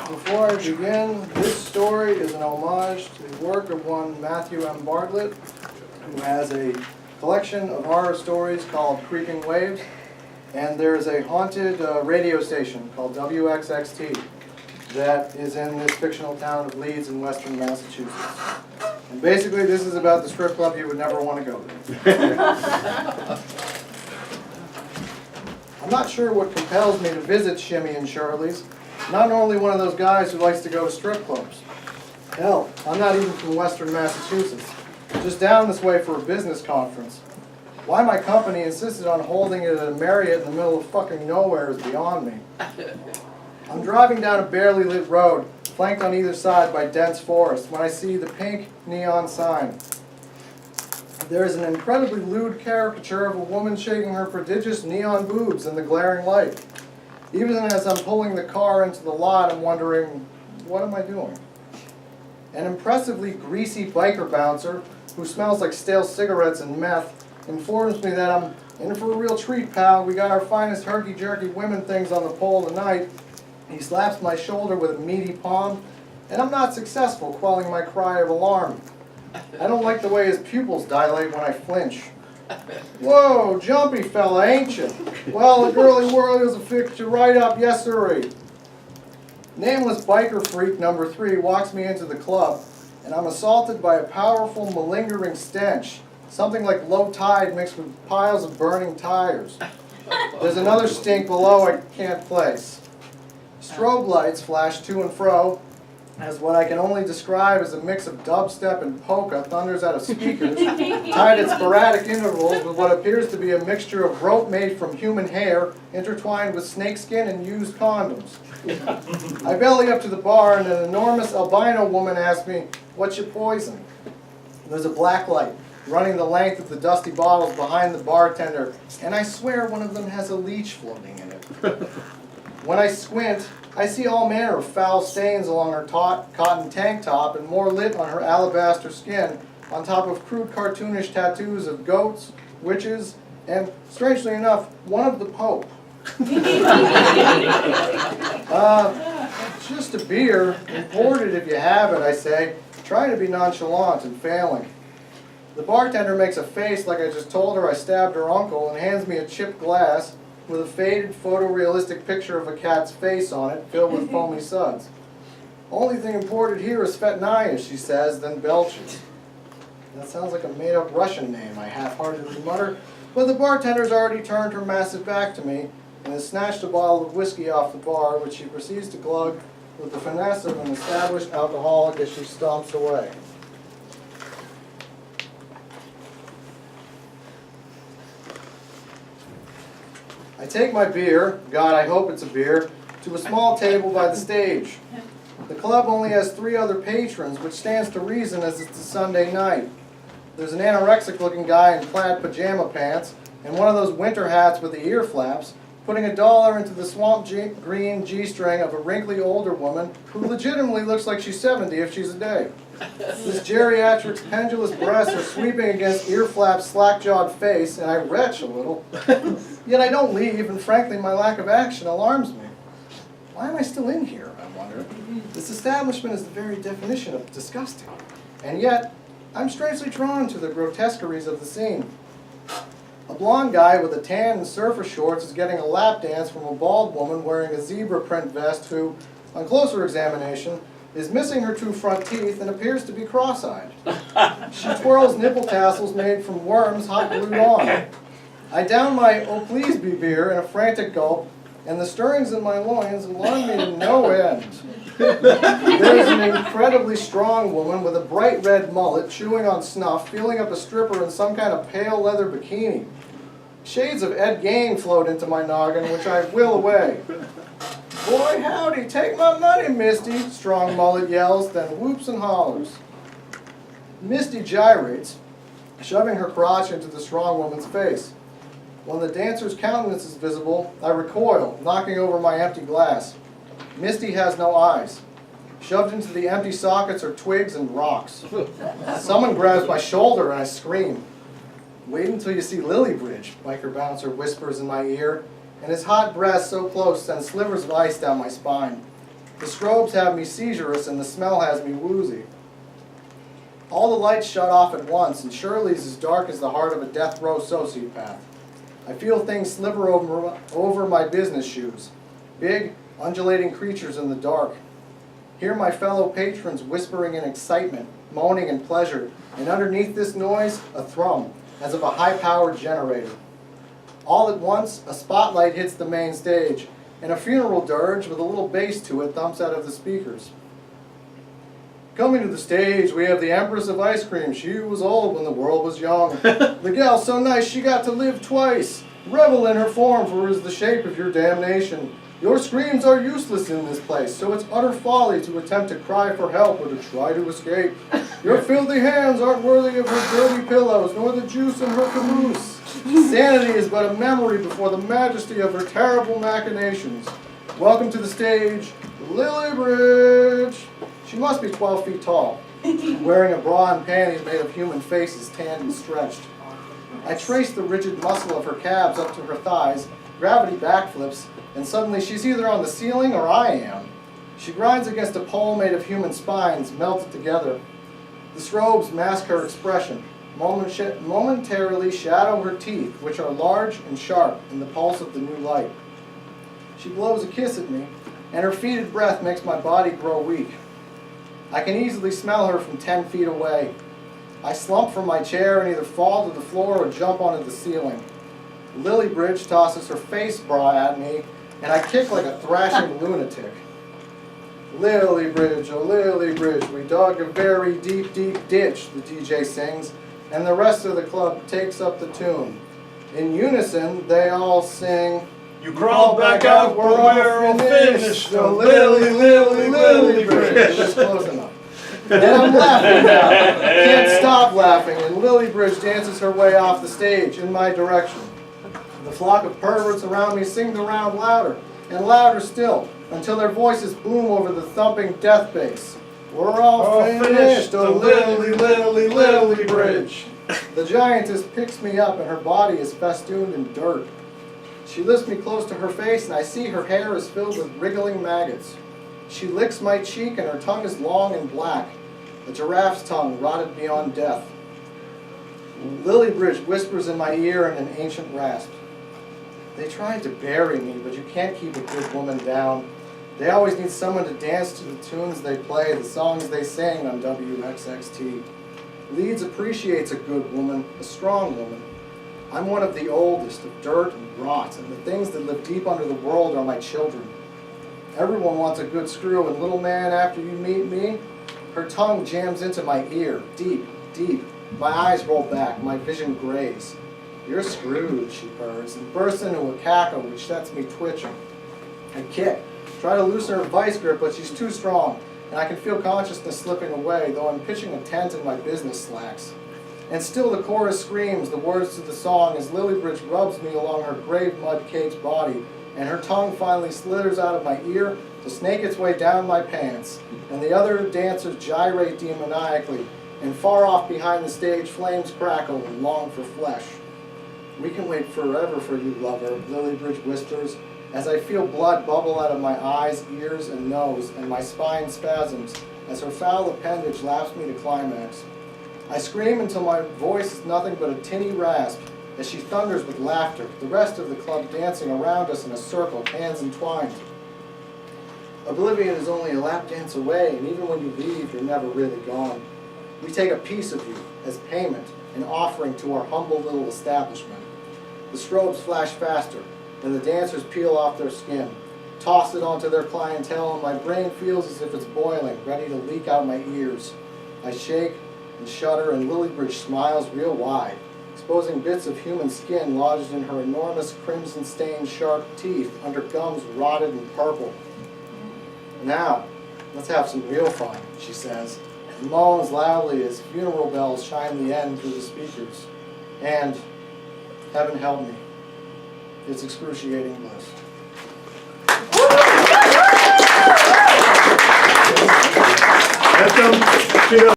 Before I begin, this story is an homage to the work of one Matthew M. Bartlett, who has a collection of horror stories called Creeping Waves, and there's a haunted radio station called WXXT that is in this fictional town of Leeds in western Massachusetts. And basically this is about the strip club you would never want to go to. I'm not sure what compels me to visit Shimmy and Shirley's. Not only one of those guys who likes to go to strip clubs. Hell, I'm not even from western Massachusetts. Just down this way for a business conference. Why my company insisted on holding it at a Marriott in the middle of fucking nowhere is beyond me. I'm driving down a barely lit road, flanked on either side by dense forest, when I see the pink neon sign. There is an incredibly lewd caricature of a woman shaking her prodigious neon boobs in the glaring light. Even as I'm pulling the car into the lot, I'm wondering, what am I doing? An impressively greasy biker bouncer, who smells like stale cigarettes and meth, informs me that I'm in for a real treat, pal. We got our finest herky-jerky women things on the pole tonight. He slaps my shoulder with a meaty palm, and I'm not successful quelling my cry of alarm. I don't like the way his pupils dilate when I flinch. Whoa, jumpy fella, ain't you? Well, the girly whirly was a fixture right up, yes sirree. Nameless biker freak number 3 walks me into the club, and I'm assaulted by a powerful malingering stench, something like low tide mixed with piles of burning tires. There's another stink below I can't place. Strobe lights flash to and fro, as what I can only describe as a mix of dubstep and polka thunders out of speakers, tied at sporadic intervals with what appears to be a mixture of rope made from human hair, intertwined with snakeskin and used condoms. I belly up to the bar, and an enormous albino woman asks me, "What's your poison?" There's a black light running the length of the dusty bottles behind the bartender, and I swear one of them has a leech floating in it. When I squint, I see all manner of foul stains along her taut cotton tank top and more lit on her alabaster skin, on top of crude cartoonish tattoos of goats, witches, and, strangely enough, one of the Pope. Just a beer, imported if you have it, I say, trying to be nonchalant and failing. The bartender makes a face like I just told her I stabbed her uncle and hands me a chipped glass with a faded photorealistic picture of a cat's face on it, filled with foamy suds. Only thing imported here is Fetnaya, she says, then belches. That sounds like a made-up Russian name, I half-heartedly mutter, but the bartender's already turned her massive back to me and has snatched a bottle of whiskey off the bar, which she proceeds to glug with the finesse of an established alcoholic as she stomps away. I take my beer, God, I hope it's a beer, to a small table by the stage. The club only has 3 other patrons, which stands to reason as it's a Sunday night. There's an anorexic-looking guy in plaid pajama pants and one of those winter hats with the ear flaps, putting $1 into the swamp green G-string of a wrinkly older woman who legitimately looks like she's 70 if she's a day. This geriatric's pendulous breasts are sweeping against ear-flapped, slack-jawed face, and I retch a little. Yet I don't leave, and frankly my lack of action alarms me. Why am I still in here, I wonder? This establishment is the very definition of disgusting. And yet, I'm strangely drawn to the grotesqueries of the scene. A blonde guy with a tan and surfer shorts is getting a lap dance from a bald woman wearing a zebra print vest who, on closer examination, is missing her 2 front teeth and appears to be cross-eyed. She twirls nipple tassels made from worms hot glued on. I down my "Oh please be" beer in a frantic gulp, and the stirrings in my loins alarm me to no end. There is an incredibly strong woman with a bright red mullet chewing on snuff, feeling up a stripper in some kind of pale leather bikini. Shades of Ed Gein float into my noggin, which I will away. "Boy, howdy, take my money, Misty," strong mullet yells, then whoops and hollers. Misty gyrates, shoving her crotch into the strong woman's face. When the dancer's countenance is visible, I recoil, knocking over my empty glass. Misty has no eyes. Shoved into the empty sockets are twigs and rocks. Someone grabs my shoulder and I scream. "Wait until you see Lilybridge," biker bouncer whispers in my ear, and his hot breath so close sends slivers of ice down my spine. The strobes have me seizurous and the smell has me woozy. All the lights shut off at once, and Shirley's as dark as the heart of a death row sociopath. I feel things sliver over my business shoes. Big, undulating creatures in the dark. Hear my fellow patrons whispering in excitement, moaning in pleasure, and underneath this noise, a thrum, as of a high-powered generator. All at once, a spotlight hits the main stage, and a funeral dirge with a little bass to it thumps out of the speakers. Coming to the stage, we have the Empress of Ice Cream. She was old when the world was young. The gal so nice she got to live twice. Revel in her form, for it is the shape of your damnation. Your screams are useless in this place, so it's utter folly to attempt to cry for help or to try to escape. Your filthy hands aren't worthy of her dirty pillows, nor the juice in her caboose. Sanity is but a memory before the majesty of her terrible machinations. Welcome to the stage, Lilybridge. She must be 12 feet tall, wearing a bra and panties made of human faces, tanned and stretched. I trace the rigid muscle of her calves up to her thighs, gravity backflips, and suddenly she's either on the ceiling or I am. She grinds against a pole made of human spines, melted together. The strobes mask her expression, momentarily shadow her teeth, which are large and sharp in the pulse of the new light. She blows a kiss at me, and her fetid breath makes my body grow weak. I can easily smell her from 10 feet away. I slump from my chair and either fall to the floor or jump onto the ceiling. Lilybridge tosses her face bra at me, and I kick like a thrashing lunatic. Lilybridge, oh Lilybridge, we dug a very deep, deep ditch, the DJ sings, and the rest of the club takes up the tune. In unison, they all sing, You crawled back out, we're all finished. So Lilybridge. That's close enough. And I'm laughing now. Can't stop laughing, and Lilybridge dances her way off the stage in my direction. The flock of perverts around me sing the round louder, and louder still, until their voices boom over the thumping death bass. We're all finished, oh Lilybridge. The giantess picks me up, and her body is festooned in dirt. She lifts me close to her face, and I see her hair is filled with wriggling maggots. She licks my cheek, and her tongue is long and black, a giraffe's tongue rotted beyond death. Lilybridge whispers in my ear in an ancient rasp. They tried to bury me, but you can't keep a good woman down. They always need someone to dance to the tunes they play, the songs they sing on WXXT. Leeds appreciates a good woman, a strong woman. I'm one of the oldest of dirt and rot, and the things that live deep under the world are my children. Everyone wants a good screw, and little man, after you meet me, her tongue jams into my ear, deep, deep. My eyes roll back, my vision grays. You're screwed, she purrs, and bursts into a cackle which sets me twitching. I kick, try to loosen her vice grip, but she's too strong, and I can feel consciousness slipping away, though I'm pitching a tent in my business slacks. And still the chorus screams the words to the song as Lilybridge rubs me along her grave mud caked body, and her tongue finally slithers out of my ear to snake its way down my pants, and the other dancers gyrate demoniacally, and far off behind the stage flames crackle and long for flesh. We can wait forever for you, lover, Lilybridge whispers, as I feel blood bubble out of my eyes, ears, and nose, and my spine spasms as her foul appendage laps me to climax. I scream until my voice is nothing but a tinny rasp as she thunders with laughter, the rest of the club dancing around us in a circle, hands entwined. Oblivion is only a lap dance away, and even when you leave, you're never really gone. We take a piece of you as payment, an offering to our humble little establishment. The strobes flash faster, and the dancers peel off their skin, toss it onto their clientele, and my brain feels as if it's boiling, ready to leak out my ears. I shake and shudder, and Lilybridge smiles real wide, exposing bits of human skin lodged in her enormous crimson-stained sharp teeth under gums rotted and purple. Now, let's have some real fun, she says, and moans loudly as funeral bells chime the end through the speakers. And, heaven help me, it's excruciating bliss.